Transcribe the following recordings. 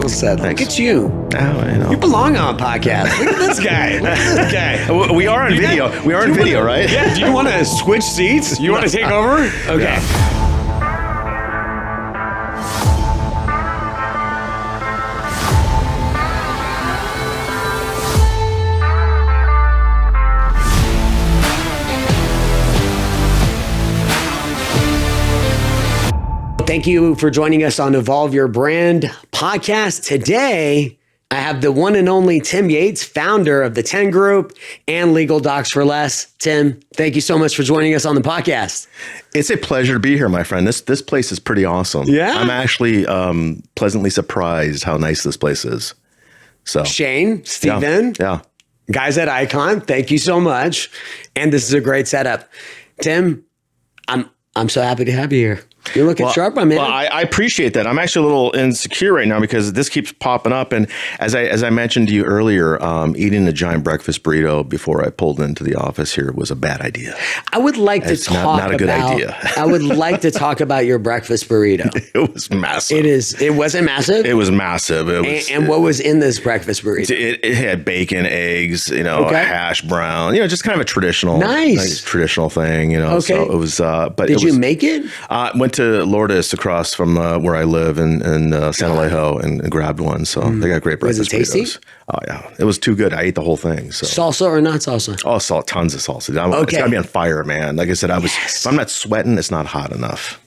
Well said. Thanks. Look at you. You belong on a podcast. Look at this guy. Look at this guy. We are on video. We are on video, right? Yeah. Do you want to switch seats? You want to take over? Okay. Yeah. Thank you for joining us on Evolve Your Brand podcast. Today, I have the one and only Tim Yates, founder of the 10 Group and Legal Docs for Less. Tim, thank you so much for joining us on the podcast. It's a pleasure to be here, my friend. This place is pretty awesome. Yeah. I'm actually pleasantly surprised how nice this place is. So Shane, Steven, yeah. guys at Icon, thank you so much. And this is a great setup. Tim, I'm so happy to have you here. You're looking sharp, my man. Well, I appreciate that. I'm actually a little insecure right now because this keeps popping up. And as I mentioned to you earlier, eating a giant breakfast burrito before I pulled into the office here was a bad idea. I would like to talk not a good idea. I would like to talk about your breakfast burrito. It was massive. It wasn't massive? It was massive. It was, and what was in this breakfast burrito? It had bacon, eggs, hash brown, just kind of a traditional, traditional thing, Okay. So it was, but Did you make it? Went to Lourdes across from where I live in San Alejo and grabbed one. So they got great breakfast Was it tasty? burritos. Oh yeah, it was too good. I ate the whole thing. So Salsa or not salsa? oh, tons of salsa. It's got to be on fire, man. Like I said, if I'm not sweating, it's not hot enough.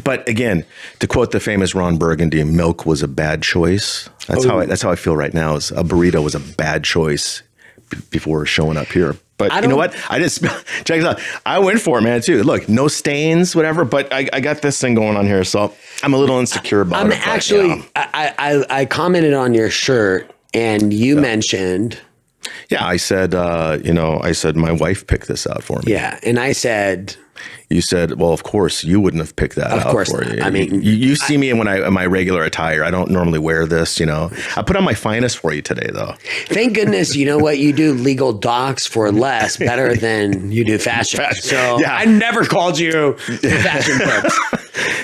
But again, to quote the famous Ron Burgundy, milk was a bad choice. That's how I feel right now. Is a burrito was a bad choice before showing up here. But you know what? I didn't smell. Check this out. I went for it, man, too. Look, no stains, whatever. But I got this thing going on here, so I'm a little insecure about it. I commented on your shirt, and you mentioned. Yeah, I said, my wife picked this out for me. Yeah, and I said. You said, well, of course, you wouldn't have picked that out for you. I mean, you see me in my regular attire. I don't normally wear this, I put on my finest for you today, though. Thank goodness, you know what? You do legal docs for less better than you do fashion. So yeah. I never called you fashion folks.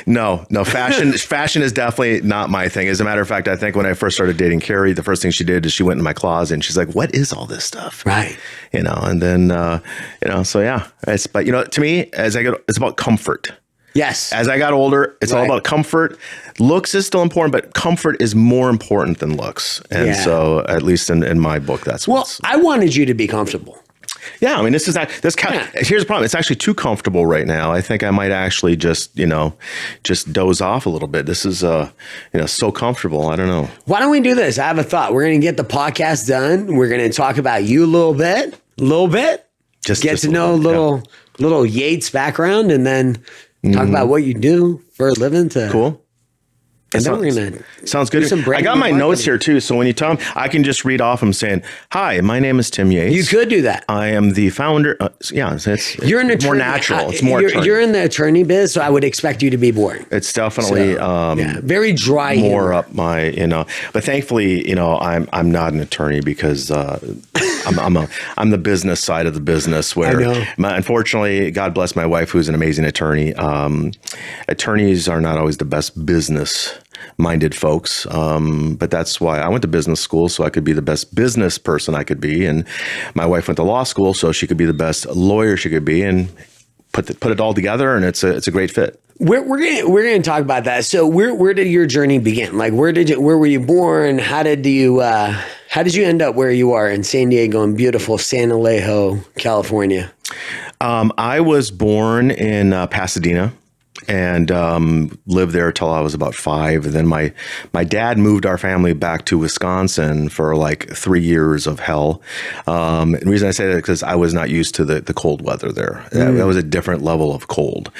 No, fashion is definitely not my thing. As a matter of fact, I think when I first started dating Carrie, the first thing she did is she went in my closet and she's like, what is all this stuff? Right. And then, so yeah. But, to me, as I get, it's about comfort. Yes. As I got older, it's all about comfort. Looks is still important, but comfort is more important than looks. And so, at least in my book, that's I wanted you to be comfortable. Yeah, I mean, here's the problem. It's actually too comfortable right now. I think I might actually just doze off a little bit. This is, so comfortable. I don't know. Why don't we do this? I have a thought. We're going to get the podcast done. We're going to talk about you a little bit. Just get to know a little Yates background, and then talk about what you do for a living. Cool. And then we're going to sounds good. I got my notes here too, so when you tell them, I can just read off them saying, "Hi, my name is Tim Yates." You could do that. I am the founder. It's you're an attorney. More natural. It's more. You're in the attorney biz, so I would expect you to be boring. It's definitely very dry. More humor. up my but thankfully I'm not an attorney because I'm the business side of the business where unfortunately, God bless my wife who's an amazing attorney. Attorneys are not always the best business minded folks. But that's why I went to business school, so I could be the best business person I could be. And my wife went to law school, so she could be the best lawyer she could be, and put it all together. And it's a great fit. We're gonna talk about that. So where did your journey begin? Like where were you born? How did you end up where you are in San Diego and beautiful San Alejo, California? I was born in Pasadena. And lived there till I was about 5. And then my dad moved our family back to Wisconsin for like 3 years of hell. And the reason I say that is because I was not used to the cold weather there. That was a different level of cold.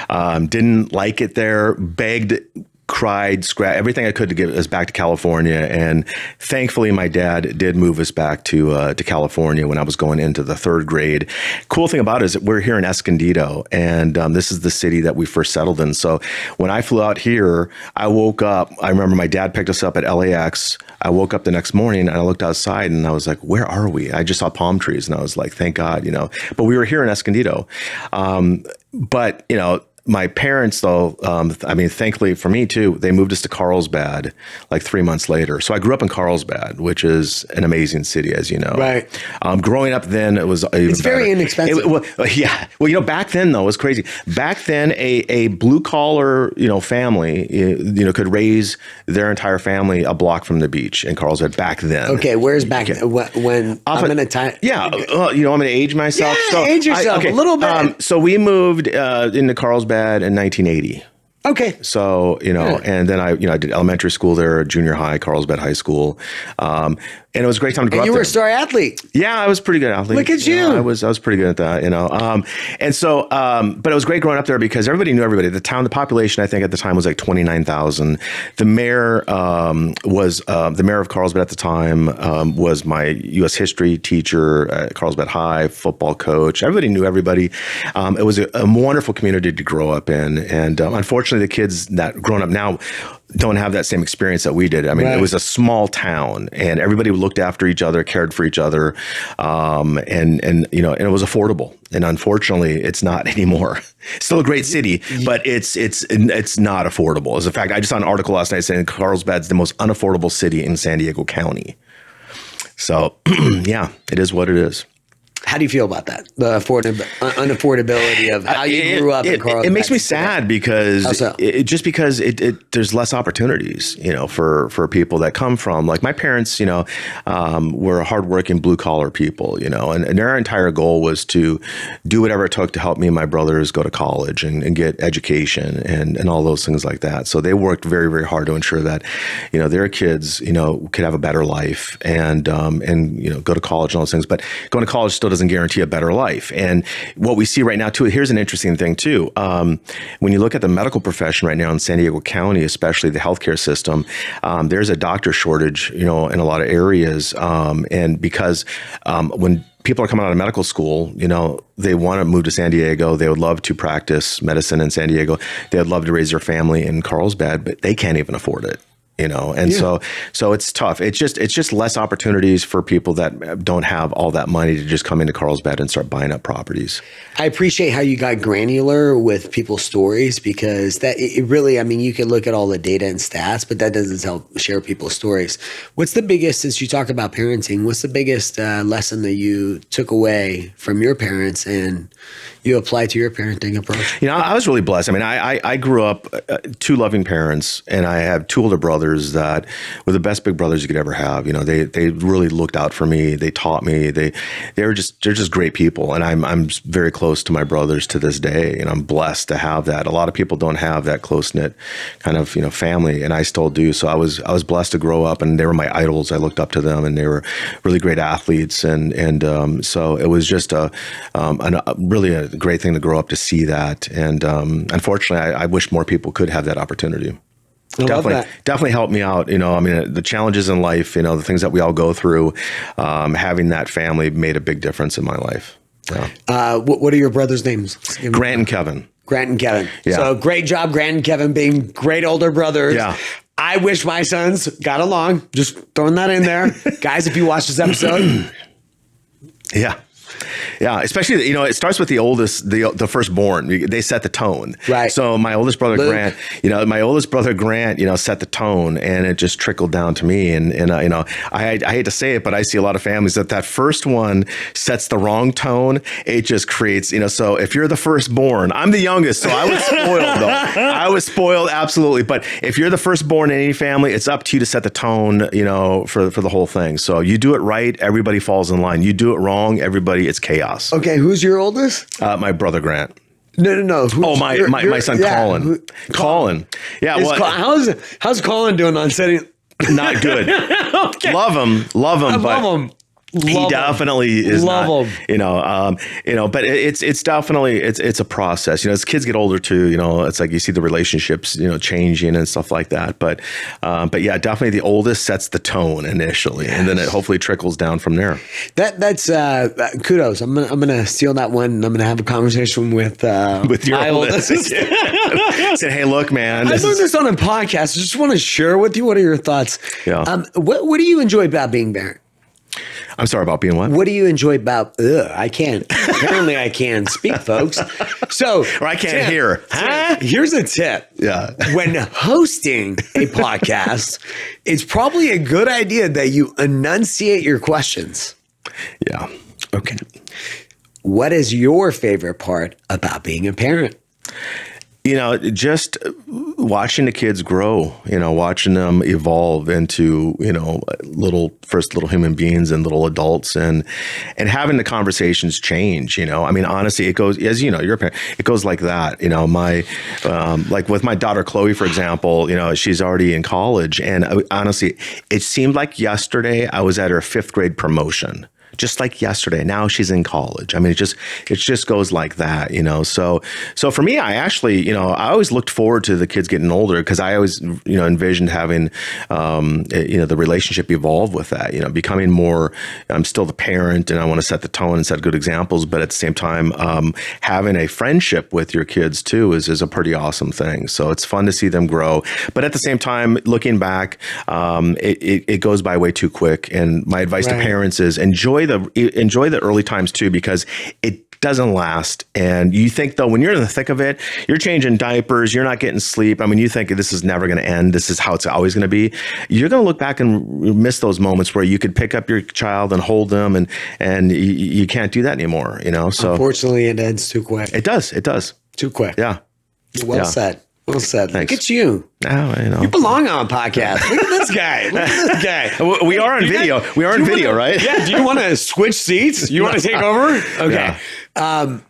Didn't like it there. Begged, cried, everything I could to get us back to California. And thankfully, my dad did move us back to California when I was going into the 3rd grade. Cool thing about it is that we're here in Escondido, and this is the city that we first settled in. So when I flew out here, I woke up. I remember my dad picked us up at LAX. I woke up the next morning and I looked outside and I was like, where are we? I just saw palm trees and I was like, thank God, But we were here in Escondido. But, my parents, though, I mean, thankfully for me too, they moved us to Carlsbad like 3 months later. So I grew up in Carlsbad, which is an amazing city, as you know. Right. Growing up then, it was even It's very inexpensive. Yeah. Well, back then though, it was crazy. Back then, a blue collar, family, could raise their entire family a block from the beach in Carlsbad back then. Okay, where's back when I'm in a time? Yeah, I'm going to age myself. Yeah, so age yourself a little bit. So we moved into Carlsbad in 1980. Okay. So, and then I did elementary school there, junior high, Carlsbad High School. And it was a great time to grow up And you were there. a star athlete. Yeah, I was a pretty good athlete. Look at you. I was pretty good at that, And so, but it was great growing up there because everybody knew everybody. The population, I think at the time was like 29,000. The mayor was the mayor of Carlsbad at the time was my U.S. history teacher at Carlsbad High, football coach. Everybody knew everybody. It was a wonderful community to grow up in. And unfortunately, the kids that grown up now don't have that same experience that we did. I mean, It was a small town, and everybody looked after each other, cared for each other, and it was affordable. And unfortunately, it's not anymore. It's still a great city, but it's not affordable. As a fact, I just saw an article last night saying Carlsbad's the most unaffordable city in San Diego County. So, yeah, it is what it is. How do you feel about that? The unaffordability of how you grew up in Carlsbad. It makes me sad because so? because there's less opportunities, for people that come from, like my parents, were hardworking blue collar people, and their entire goal was to do whatever it took to help me and my brothers go to college and get education and all those things like that. So they worked very, very hard to ensure that, their kids, could have a better life and go to college and all those things. But going to college still doesn't guarantee a better life. And what we see right now too, here's an interesting thing too. When you look at the medical profession right now in San Diego County, especially the healthcare system, there's a doctor shortage, in a lot of areas. And because when people are coming out of medical school, they want to move to San Diego. They would love to practice medicine in San Diego. They would love to raise their family in Carlsbad, but they can't even afford it. So it's tough. It's just less opportunities for people that don't have all that money to just come into Carlsbad and start buying up properties. I appreciate how you got granular with people's stories because it really, I mean, you can look at all the data and stats, but that doesn't help share people's stories. What's the biggest, since you talk about parenting, what's the biggest lesson that you took away from your parents and you applied to your parenting approach? I was really blessed. I mean, I grew up two loving parents, and I have two older brothers that were the best big brothers you could ever have. They really looked out for me. They taught me. They're just great people, and I'm very close to my brothers to this day, and I'm blessed to have that. A lot of people don't have that close knit kind of family, and I still do. So I was blessed to grow up, and they were my idols. I looked up to them, and they were really great athletes, and so it was just really a great thing to grow up to see that. And unfortunately, I wish more people could have that opportunity. Definitely helped me out. I mean, the challenges in life, the things that we all go through, having that family made a big difference in my life. Yeah. What are your brothers' names? Grant and Kevin. Grant and Kevin. Yeah. So great job, Grant and Kevin, being great older brothers. Yeah. I wish my sons got along. Just throwing that in there. Guys, if you watch this episode. Yeah. Yeah, especially, it starts with the oldest, the firstborn. They set the tone. Right. So my oldest brother, Luke. Grant, set the tone, and it just trickled down to me. And I hate to say it, but I see a lot of families that first one sets the wrong tone. It just creates, so if you're the firstborn, I'm the youngest, so I was spoiled though. I was spoiled, absolutely. But if you're the firstborn in any family, it's up to you to set the tone, for the whole thing. So you do it right, everybody falls in line. You do it wrong, it's chaos. Okay, who's your oldest? My brother Grant. No. My son Colin. Colin. Yeah. How's Colin doing on setting? Not good. Okay. Love him. I love him. He definitely is love not, him. But it's definitely, it's a process, as kids get older too, it's like you see the relationships, changing and stuff like that. But yeah, definitely the oldest sets the tone initially, yes. And then it hopefully trickles down from there. That's kudos. I'm gonna steal that one. And I'm gonna have a conversation with your my oldest. Say, hey, look, man. I learned this on a podcast. I just want to share with you. What are your thoughts? Yeah. What do you enjoy about being a parent? I'm sorry, about being what? What do you enjoy about, I can't, apparently I can speak, folks. So, Or I can't hear. Huh? Here's a tip. Yeah. When hosting a podcast, it's probably a good idea that you enunciate your questions. Yeah. Okay. What is your favorite part about being a parent? Just watching the kids grow, watching them evolve into, first little human beings and little adults and having the conversations change, I mean, honestly, it goes, as you're a parent, it goes like that, like with my daughter, Chloe, for example, she's already in college. And honestly, it seemed like yesterday I was at her 5th grade promotion. Just like yesterday. Now she's in college. I mean, it just goes like that, So for me, I actually, I always looked forward to the kids getting older because I always, envisioned having, the relationship evolve with that, becoming more. I'm still the parent, and I want to set the tone and set good examples. But at the same time, having a friendship with your kids too is a pretty awesome thing. So it's fun to see them grow. But at the same time, looking back, it goes by way too quick. And my advice to parents is enjoy the early times too, because it doesn't last. And you think though, when you're in the thick of it, you're changing diapers, you're not getting sleep. I mean, you think this is never going to end. This is how it's always going to be. You're going to look back and miss those moments where you could pick up your child and hold them, and you can't do that anymore. So unfortunately, it ends too quick. It does. Too quick. Yeah. Well said. Well said. Thanks. Look at you. Oh, You belong on a podcast. Look at this guy. We are on video. We are on video, right? Yeah. Do you want to switch seats? You want to take over? Okay. Yeah.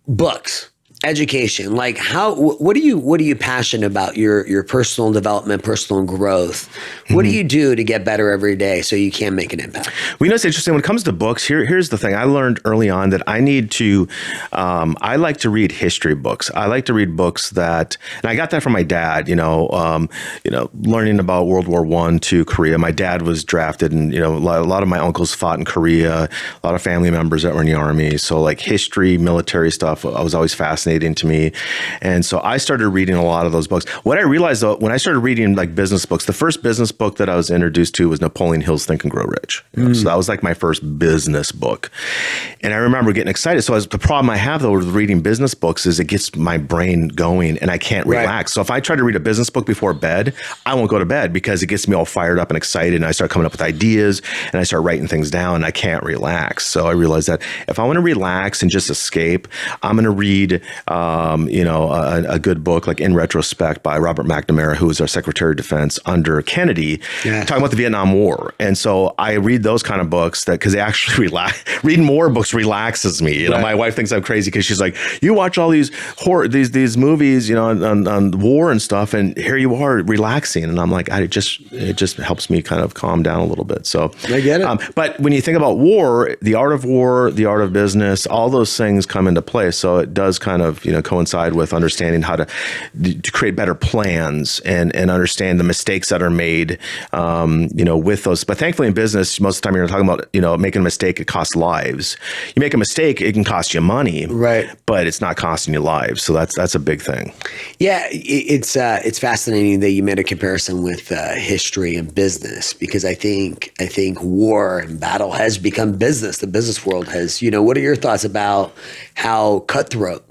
Books, education. Like what are you passionate about? Your personal development, personal growth. What do you do to get better every day so you can make an impact? Well, it's interesting when it comes to books. Here's the thing. I learned early on that I need to. I like to read history books. I like to read books and I got that from my dad. Learning about World War I to Korea. My dad was drafted, and a lot of my uncles fought in Korea. A lot of family members that were in the army. So like history, military stuff, was always fascinating to me. And so I started reading a lot of those books. What I realized though, when I started reading like business books, the first business book that I was introduced to was Napoleon Hill's Think and Grow Rich. So that was like my first business book. And I remember getting excited. So the problem I have though with reading business books is it gets my brain going and I can't relax. So if I try to read a business book before bed, I won't go to bed because it gets me all fired up and excited. And I start coming up with ideas and I start writing things down and I can't relax. So I realized that if I want to relax and just escape, I'm going to read, a good book like In Retrospect by Robert McNamara, who was our Secretary of Defense under Kennedy, talking about the Vietnam War. And so I read those kind of books because they actually reading more books relaxes me. My wife thinks I'm crazy because she's like, you watch all these these movies, on war and stuff, and here you are relaxing. And I'm like, it just helps me kind of calm down a little bit. So I get it. But when you think about war, the art of business, all those things come into play. So it does kind of, coincide with understanding how to create better plans and understand the mistakes that are made, with those. But thankfully in business, most of the time you're talking about, making a mistake, it costs lives. You make a mistake, it can cost you money, right? But it's not costing you lives. So that's a big thing. Yeah. It's fascinating that you made a comparison with history and business, because I think war and battle has become business. The business world has, what are your thoughts about how cutthroat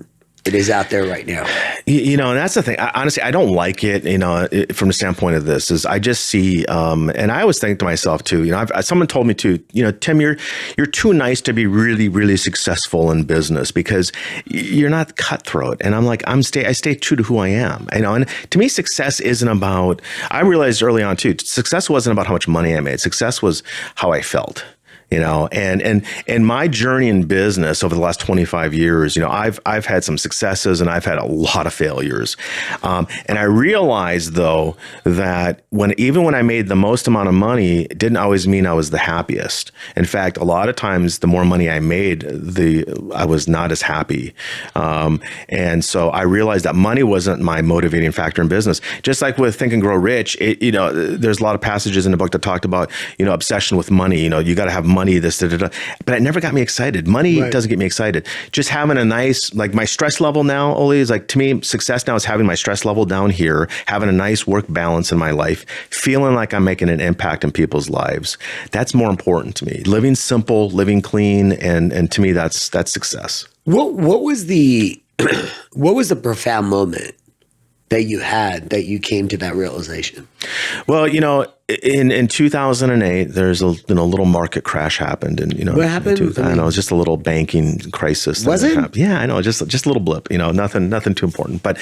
it is out there right now? And that's the thing. Honestly, I don't like it, from the standpoint of this is I just see, and I always think to myself too, someone told me too, Tim, you're too nice to be really, really successful in business because you're not cutthroat. And I'm like, I stay true to who I am, and to me, success isn't about, I realized early on too, success wasn't about how much money I made. Success was how I felt. And my journey in business over the last 25 years, I've had some successes and I've had a lot of failures. And I realized though that even when I made the most amount of money, it didn't always mean I was the happiest. In fact, a lot of times the more money I made, I was not as happy. And so I realized that money wasn't my motivating factor in business. Just like with Think and Grow Rich, there's a lot of passages in the book that talked about, obsession with money. You got to have money money, this, da, da, da. But it never got me excited. Money doesn't get me excited. Just having a nice, like my stress level now, Oli, is like, to me, success now is having my stress level down here, having a nice work balance in my life, feeling like I'm making an impact in people's lives. That's more important to me. Living simple, living clean, and to me, that's success. What was the what was the profound moment that you had that you came to that realization? Well, in 2008, there's a little market crash happened, and what happened? I know, it was just a little banking crisis. Was it? Happened. Yeah, I know, just a little blip. Nothing too important. But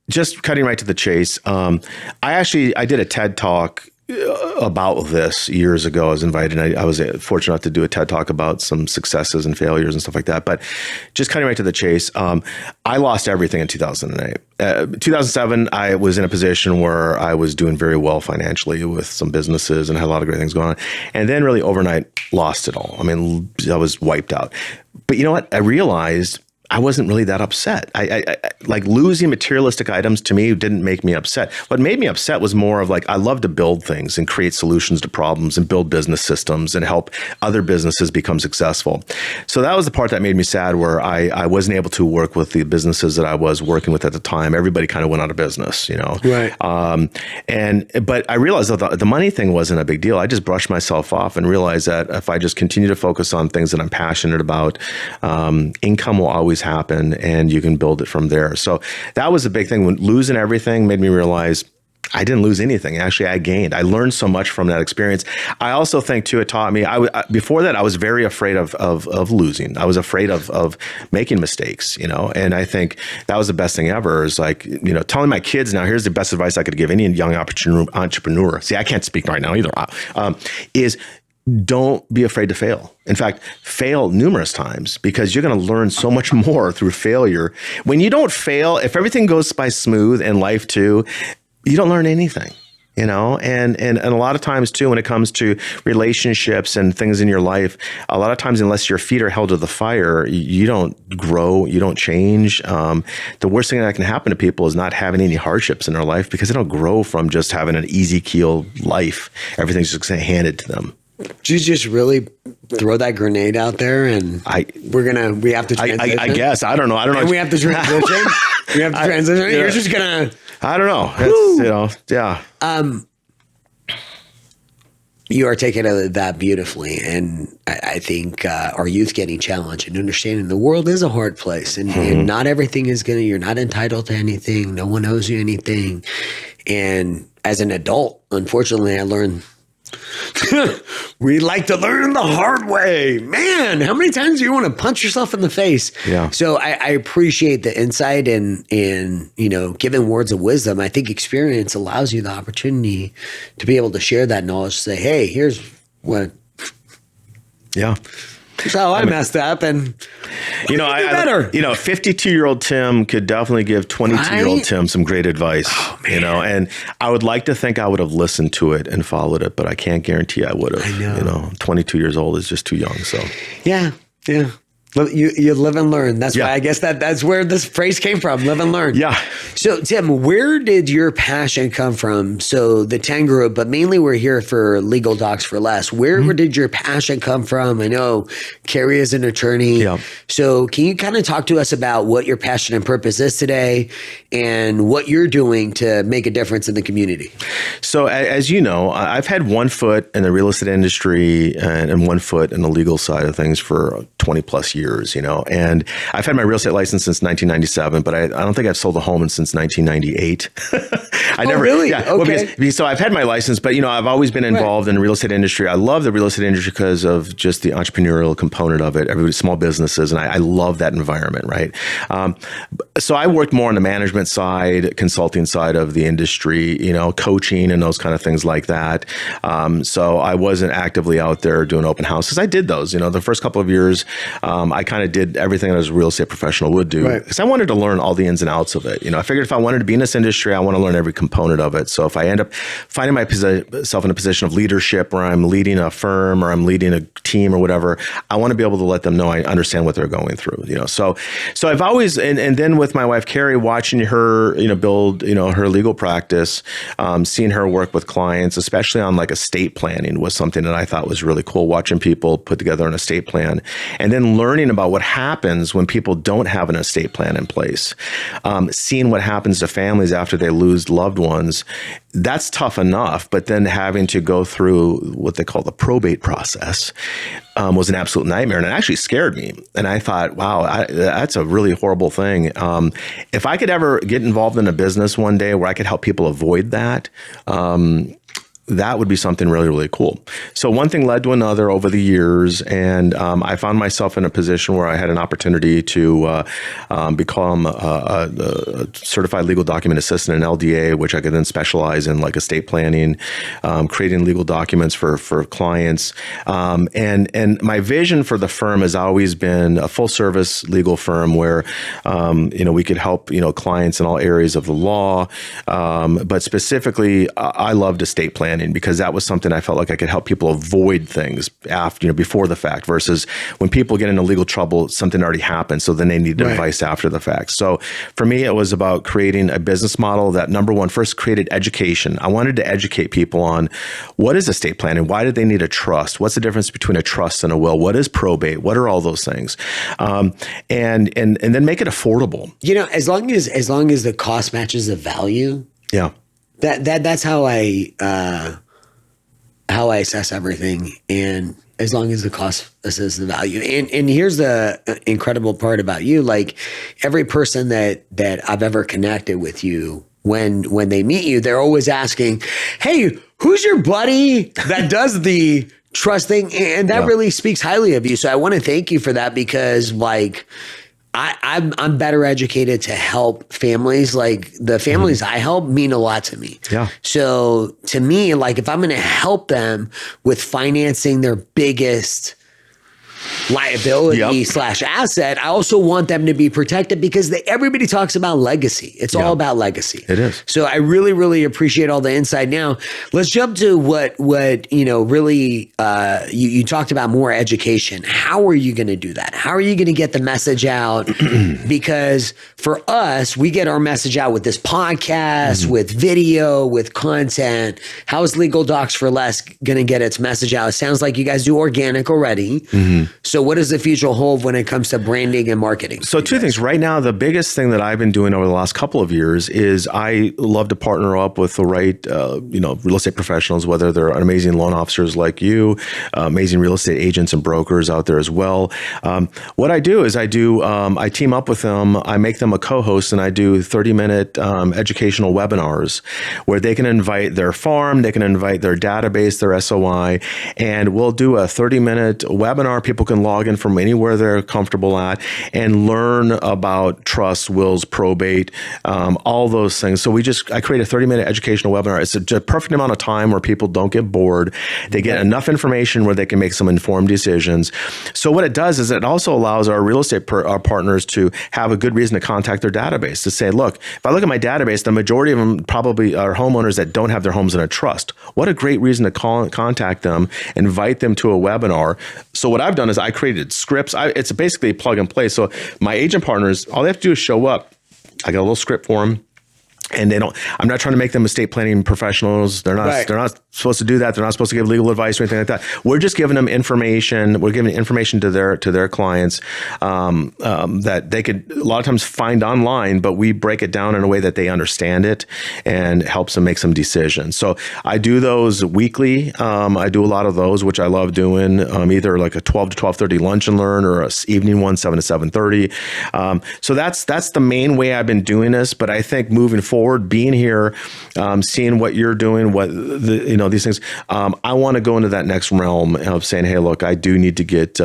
just cutting right to the chase, I did a TED talk about this years ago. I was invited. I was fortunate enough to do a TED talk about some successes and failures and stuff like that. But just cutting right to the chase, I lost everything in 2008. 2007, I was in a position where I was doing very well financially with some businesses and had a lot of great things going on. And then really overnight lost it all. I mean, I was wiped out. But you know what? I realized I wasn't really that upset. I like losing materialistic items to me didn't make me upset. What made me upset was more of like, I love to build things and create solutions to problems and build business systems and help other businesses become successful. So that was the part that made me sad, where I wasn't able to work with the businesses that I was working with at the time. Everybody kind of went out of business, Right. But I realized that the money thing wasn't a big deal. I just brushed myself off and realized that if I just continue to focus on things that I'm passionate about, income will always happen, and you can build it from there. So that was a big thing. When losing everything made me realize I didn't lose anything. Actually, I gained. I learned so much from that experience. I also think too, it taught me, before that, I was very afraid of losing. I was afraid of making mistakes, and I think that was the best thing ever, is like, telling my kids now, here's the best advice I could give any young entrepreneur. See, I can't speak right now either, is don't be afraid to fail. In fact, fail numerous times, because you're going to learn so much more through failure. When you don't fail, if everything goes by smooth in life too, you don't learn anything, and a lot of times too, when it comes to relationships and things in your life, a lot of times, unless your feet are held to the fire, you don't grow, you don't change. The worst thing that can happen to people is not having any hardships in their life, because they don't grow from just having an easy keel life. Everything's just handed to them. Did you just really throw that grenade out there, and we have to transition? I guess. I don't know. And we have to transition? We have to transition? You're just going to... I don't know. Yeah. You articulated that beautifully, and I think our youth getting challenged and understanding the world is a hard place, and not everything is you're not entitled to anything. No one owes you anything. And as an adult, unfortunately, I learned we like to learn the hard way. Man, how many times do you want to punch yourself in the face? Yeah. So I appreciate the insight and giving words of wisdom. I think experience allows you the opportunity to be able to share that knowledge, say, hey, here's what. Yeah. Here's how I messed up, and better. 52-year-old Tim could definitely give 22-year-old Tim some great advice. Oh, man. And I would like to think I would have listened to it and followed it, but I can't guarantee I would have. I know. 22 years old is just too young. So yeah. You live and learn. That's why I guess that's where this phrase came from, live and learn. Yeah. So Tim, where did your passion come from? So the 10 group, but mainly we're here for Legal Docs for Less. Where did your passion come from? I know Carrie is an attorney. Yeah. So can you kind of talk to us about what your passion and purpose is today, and what you're doing to make a difference in the community? So as you know, I've had one foot in the real estate industry and one foot in the legal side of things for 20 plus years, and I've had my real estate license since 1997, but I don't think I've sold a home since 1998. Really? Yeah. Okay. Well, so I've had my license, but I've always been involved in the real estate industry. I love the real estate industry because of just the entrepreneurial component of it. Everybody, small businesses, and I love that environment, right? So I worked more on the management side, consulting side of the industry, coaching and those kind of things like that. So I wasn't actively out there doing open houses. I did those, the first couple of years. I kind of did everything that a real estate professional would do, because I wanted to learn all the ins and outs of it. I figured if I wanted to be in this industry, I want to learn every component of it. So if I end up finding myself in a position of leadership where I'm leading a firm or I'm leading a team or whatever, I want to be able to let them know I understand what they're going through. So I've always, and then with my wife Carrie, watching her, build, her legal practice, seeing her work with clients, especially on like estate planning, was something that I thought was really cool. Watching people put together an estate plan, and then learning about what happens when people don't have an estate plan in place, seeing what happens to families after they lose loved ones. That's tough enough, but then having to go through what they call the probate process was an absolute nightmare, and it actually scared me. And I thought, wow, that's a really horrible thing. If I could ever get involved in a business one day where I could help people avoid that, that would be something really, really cool. So one thing led to another over the years, and I found myself in a position where I had an opportunity to become a certified legal document assistant in LDA, which I could then specialize in like estate planning, creating legal documents for clients. And my vision for the firm has always been a full service legal firm where we could help clients in all areas of the law, but specifically I loved estate planning, because that was something I felt like I could help people avoid things after, before the fact, versus when people get into legal trouble, something already happened. So then they need advice after the fact. So for me, it was about creating a business model that, number one, first created education. I wanted to educate people on what is estate planning, why did they need a trust, what's the difference between a trust and a will, what is probate, what are all those things, and then make it affordable. As long as the cost matches the value. Yeah. That's how I assess everything, and as long as the cost assesses the value. And here's the incredible part about you: like every person that I've ever connected with you, when they meet you, they're always asking, "Hey, who's your buddy that does the trust thing?" And that really speaks highly of you. So I want to thank you for that, because like, I'm better educated to help families. Like the families I help mean a lot to me. Yeah. So to me, like if I'm going to help them with financing their biggest liability / asset, I also want them to be protected, because everybody talks about legacy. It's all about legacy. It is. So I really, really appreciate all the insight. Now let's jump to what really you talked about, more education. How are you going to do that? How are you going to get the message out? Because for us, we get our message out with this podcast, with video, with content. How is Legal Docs for Less going to get its message out? It sounds like you guys do organic already. So what does the future hold when it comes to branding and marketing? So two things. Right now, the biggest thing that I've been doing over the last couple of years is I love to partner up with the right, real estate professionals, whether they're amazing loan officers like you, amazing real estate agents and brokers out there as well. What I do is I team up with them, I make them a co-host, and I do 30-minute educational webinars where they can invite their farm, they can invite their database, their SOI, and we'll do a 30-minute webinar. People can log in from anywhere they're comfortable at and learn about trust, wills, probate, all those things. So I create a 30-minute educational webinar. It's a perfect amount of time where people don't get bored. They get enough information where they can make some informed decisions. So what it does is it also allows our real estate our partners to have a good reason to contact their database, to say, look, if I look at my database, the majority of them probably are homeowners that don't have their homes in a trust. What a great reason to contact them, invite them to a webinar. So what I've done is I created scripts. It's basically plug and play. So my agent partners, all they have to do is show up. I got a little script for them. And I'm not trying to make them estate planning professionals. They're not supposed to do that. They're not supposed to give legal advice or anything like that. We're just giving them information. We're giving information to their clients that they could a lot of times find online, but we break it down in a way that they understand it and helps them make some decisions. So I do those weekly. I do a lot of those, which I love doing, either like a 12 to 12:30 lunch and learn, or a evening one, 7 to 7:30. So that's the main way I've been doing this. But I think moving forward, forward, being here, seeing what you're doing, these things. I want to go into that next realm of saying, hey, look, I do need to get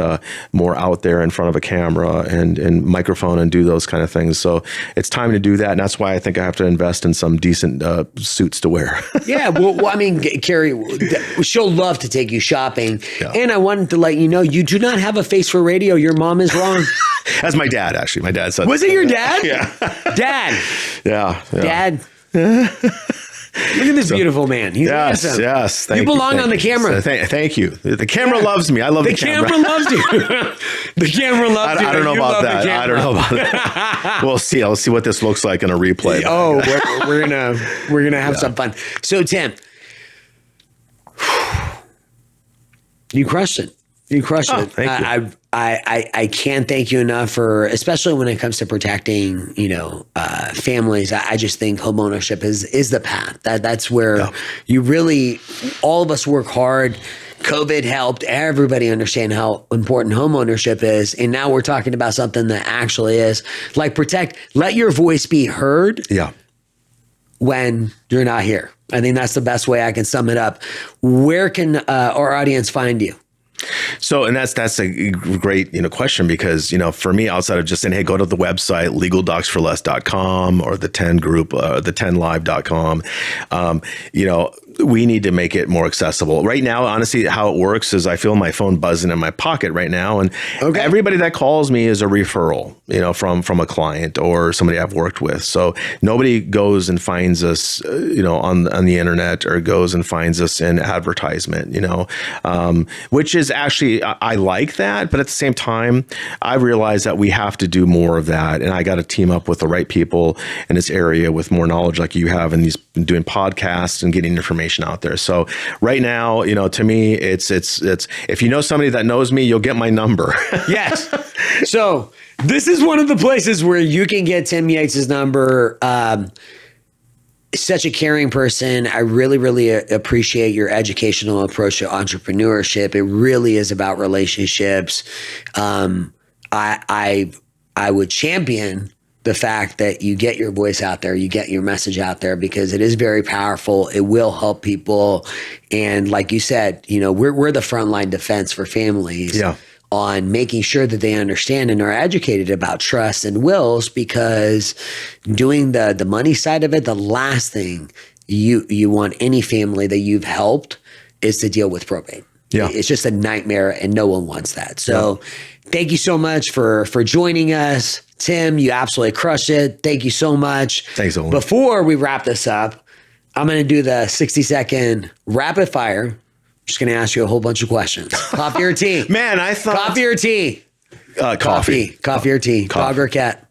more out there in front of a camera and microphone and do those kind of things. So it's time to do that. And that's why I think I have to invest in some decent suits to wear. Yeah. Well, I mean, Carrie, she'll love to take you shopping. Yeah. And I wanted to let you know, you do not have a face for radio. Your mom is wrong. That's my dad, actually. My dad said. Was it your dad? Yeah. Dad. Yeah. Dad. Look at this beautiful man. He's awesome. Yes. You belong on the camera. Thank you. The camera loves me. I love the camera. The camera loves you. The camera loves you. I don't know about that. I don't know about that. We'll see. I'll see what this looks like in a replay. Oh, we're gonna have some fun. So Tim, you crushed it. You crushed it. Thank you. I can't thank you enough for, especially when it comes to protecting, families. I just think homeownership is the path. That's where you really, all of us work hard. COVID helped everybody understand how important homeownership is. And now we're talking about something that actually is like let your voice be heard. Yeah. When you're not here. I think that's the best way I can sum it up. Where can our audience find you? So, and that's a great, question because, for me, outside of just saying, hey, go to the website, legaldocsforless.com or the 10 group, the 10live.com, we need to make it more accessible. Right now, honestly, how it works is I feel my phone buzzing in my pocket right now. And everybody that calls me is a referral, from a client or somebody I've worked with. So nobody goes and finds us, on the internet or goes and finds us in advertisement, which is actually, I like that. But at the same time, I realize that we have to do more of that. And I got to team up with the right people in this area with more knowledge like you have in these doing podcasts and getting information out there. So right now, to me, it's if you know somebody that knows me, you'll get my number. Yes. So this is one of the places where you can get Tim Yates' number. Such a caring person. I really, really appreciate your educational approach to entrepreneurship. It really is about relationships. I would champion the fact that you get your voice out there, you get your message out there, because it is very powerful. It will help people. And like you said, we're the frontline defense for families on making sure that they understand and are educated about trust and wills, because doing the money side of it, the last thing you want any family that you've helped is to deal with probate. Yeah. It's just a nightmare and no one wants that. So thank you so much for joining us. Tim, you absolutely crushed it. Thank you so much. Thanks, Owen. Before we wrap this up, I'm going to do the 60-second rapid fire. I'm just going to ask you a whole bunch of questions. Coffee or tea? Man, I thought... Coffee or tea? Coffee. Coffee or tea? Coffee. Dog or cat?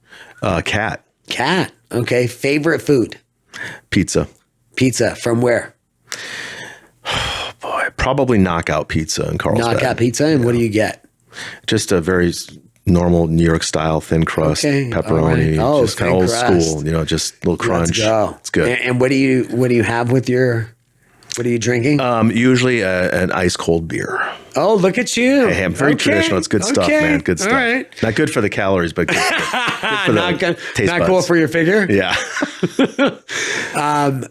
Cat. Cat. Okay. Favorite food? Pizza. Pizza. From where? Oh, boy. Probably Knockout Pizza in Carlsbad. Knockout Pizza? And what do you get? Just a very normal New York style thin crust, pepperoni, just kind of old school, just a little crunch. Let's go. It's good. And what do you have with what are you drinking? Usually an ice cold beer. Oh, look at you. Hey, I'm very traditional. It's good stuff, man. Good stuff. All right. Not good for the calories, but good for the taste buds. Cool for your figure? Yeah.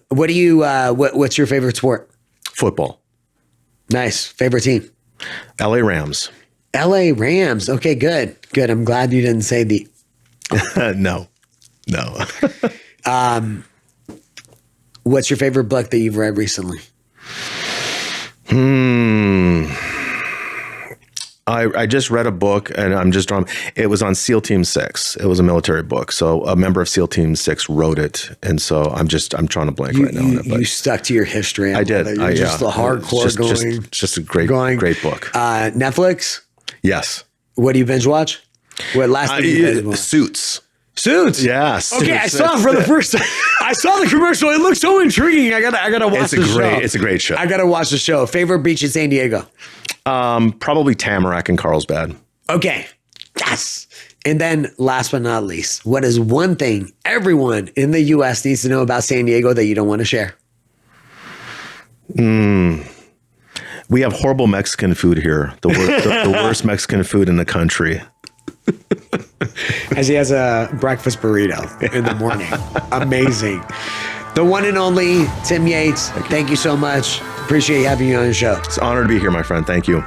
What's your favorite sport? Football. Nice. Favorite team? LA Rams. LA Rams. Okay, good. Good. I'm glad you didn't say the... No. What's your favorite book that you've read recently? I just read a book, and I'm just drawing. It was on SEAL Team 6. It was a military book. So a member of SEAL Team 6 wrote it, and so I'm trying to blank right now. You stuck to your history. I did. You're just the hardcore going. Just a great book. Netflix. Yes. What do you binge watch? What last thing you binge watch? Suits. Yes. Okay, I saw it for the first time. I saw the commercial. It looks so intriguing. I gotta watch the show. It's a great show. I gotta watch the show. Favorite beach in San Diego? Probably Tamarack and Carlsbad. Okay. Yes. And then last but not least, what is one thing everyone in the U.S. needs to know about San Diego that you don't want to share? We have horrible Mexican food here. The worst Mexican food in the country. As he has a breakfast burrito in the morning. Amazing. The one and only Tim Yates. Thank you so much. Appreciate having you on the show. It's an honor to be here, my friend. Thank you.